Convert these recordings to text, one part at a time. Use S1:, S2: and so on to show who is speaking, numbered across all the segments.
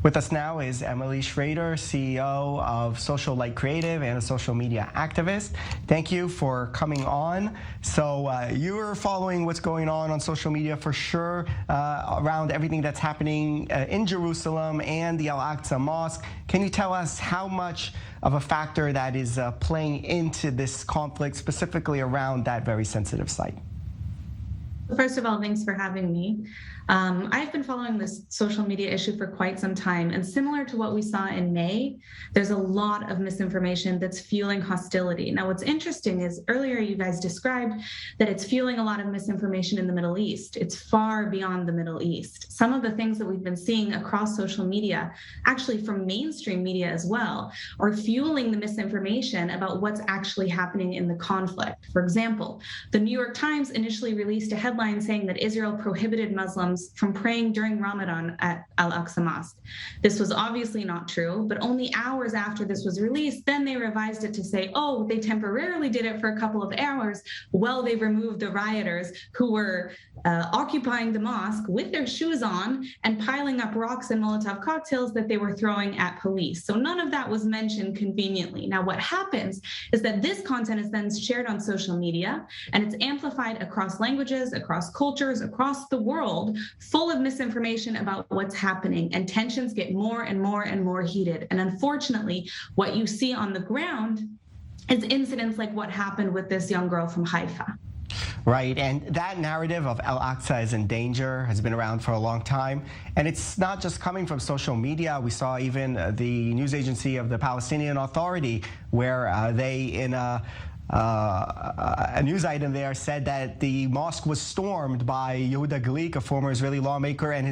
S1: With us now is Emily Schrader, CEO of Social Light Creative and a social media activist. Thank you for coming on. So you're following what's going on social media for sure, around everything that's happening in Jerusalem and the Al-Aqsa Mosque. Can you tell us how much of a factor that is playing into this conflict, specifically around that very sensitive site?
S2: First of all, thanks for having me. I've been following this social media issue for quite some time, and similar to what we saw in May, there's a lot of misinformation that's fueling hostility. Now, what's interesting is earlier you guys described that it's fueling a lot of misinformation in the Middle East. It's far beyond the Middle East. Some of the things that we've been seeing across social media, actually from mainstream media as well, are fueling the misinformation about what's actually happening in the conflict. For example, the New York Times initially released a headline saying that Israel prohibited Muslims from praying during Ramadan at Al-Aqsa Mosque. This was obviously not true, but only hours after this was released, then they revised it to say, oh, they temporarily did it for a couple of hours while they removed the rioters who were occupying the mosque with their shoes on and piling up rocks and Molotov cocktails that they were throwing at police. So none of that was mentioned conveniently. Now, what happens is that this content is then shared on social media, and it's amplified across languages, across cultures, across the world, full of misinformation about what's happening, and tensions get more and more and more heated. And unfortunately, what you see on the ground is incidents like what happened with this young girl from Haifa.
S1: Right, and that narrative of Al-Aqsa is in danger has been around for a long time, and it's not just coming from social media. We saw even the news agency of the Palestinian Authority, where they, in a news item there, said that the mosque was stormed by Yehuda Glick, a former Israeli lawmaker, and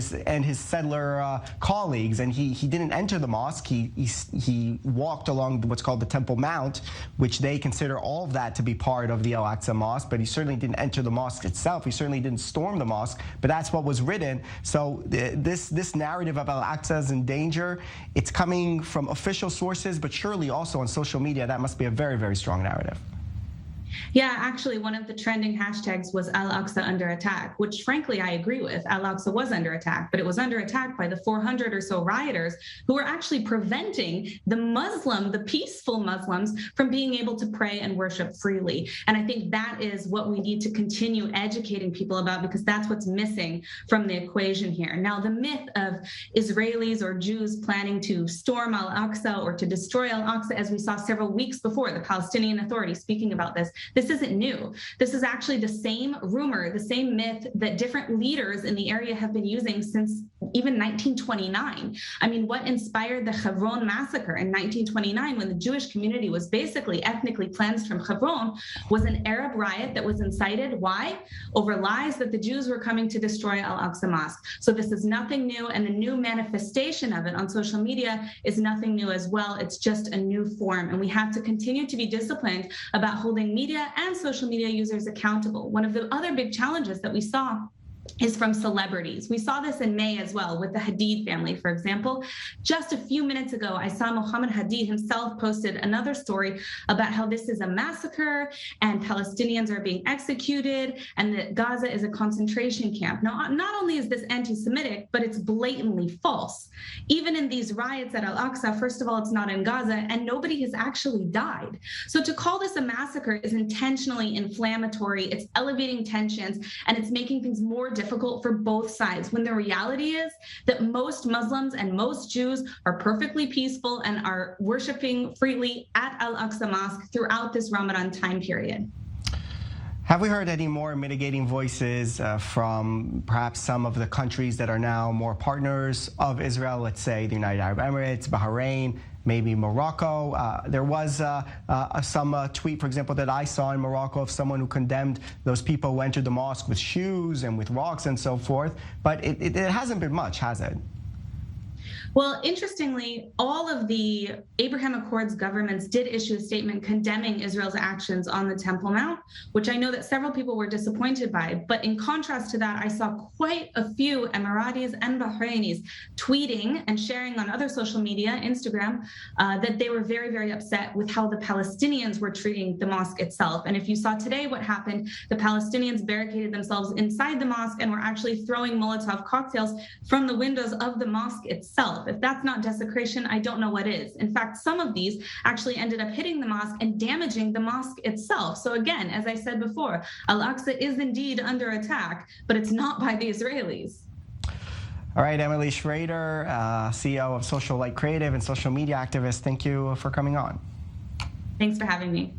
S1: his settler colleagues, and he didn't enter the mosque. He walked along what's called the Temple Mount, which they consider all of that to be part of the Al-Aqsa Mosque, but he certainly didn't enter the mosque itself. He certainly didn't storm the mosque, but that's what was written. So this narrative of Al-Aqsa is in danger. It's coming from official sources, but surely also on social media, that must be a very, very strong narrative.
S2: Yeah, actually, one of the trending hashtags was Al-Aqsa under attack, which frankly I agree with. Al-Aqsa was under attack, but it was under attack by the 400 or so rioters who were actually preventing the peaceful Muslims from being able to pray and worship freely. And I think that is what we need to continue educating people about, because that's what's missing from the equation here. Now, the myth of Israelis or Jews planning to storm Al-Aqsa or to destroy Al-Aqsa, as we saw several weeks before, the Palestinian Authority speaking about this isn't new. This is actually the same rumor, the same myth that different leaders in the area have been using since even 1929. I mean, what inspired the Hebron massacre in 1929, when the Jewish community was basically ethnically cleansed from Hebron, was an Arab riot that was incited. Why? Over lies that the Jews were coming to destroy Al-Aqsa Mosque. So this is nothing new, and the new manifestation of it on social media is nothing new as well. It's just a new form, and we have to continue to be disciplined about holding media and social media users accountable. One of the other big challenges that we saw is from celebrities. We saw this in May as well with the Hadid family, for example. Just a few minutes ago, I saw Mohammed Hadid himself posted another story about how this is a massacre and Palestinians are being executed and that Gaza is a concentration camp. Now, not only is this anti-Semitic, but it's blatantly false. Even in these riots at Al-Aqsa, first of all, it's not in Gaza and nobody has actually died. So to call this a massacre is intentionally inflammatory. It's elevating tensions and it's making things more difficult for both sides, when the reality is that most Muslims and most Jews are perfectly peaceful and are worshiping freely at Al-Aqsa Mosque throughout this Ramadan time period.
S1: Have we heard any more mitigating voices from perhaps some of the countries that are now more partners of Israel, let's say the United Arab Emirates, Bahrain, maybe Morocco? There was some tweet, for example, that I saw in Morocco of someone who condemned those people who entered the mosque with shoes and with rocks and so forth. But it hasn't been much, has it?
S2: Well, interestingly, all of the Abraham Accords governments did issue a statement condemning Israel's actions on the Temple Mount, which I know that several people were disappointed by. But in contrast to that, I saw quite a few Emiratis and Bahrainis tweeting and sharing on other social media, Instagram, that they were very, very upset with how the Palestinians were treating the mosque itself. And if you saw today what happened, the Palestinians barricaded themselves inside the mosque and were actually throwing Molotov cocktails from the windows of the mosque itself. itself. If that's not desecration, I don't know what is. In fact, some of these actually ended up hitting the mosque and damaging the mosque itself. So again, as I said before, Al-Aqsa is indeed under attack, but it's not by the Israelis.
S1: All right, Emily Schrader, CEO of Social Light Creative and social media activist, thank you for coming on.
S2: Thanks for having me.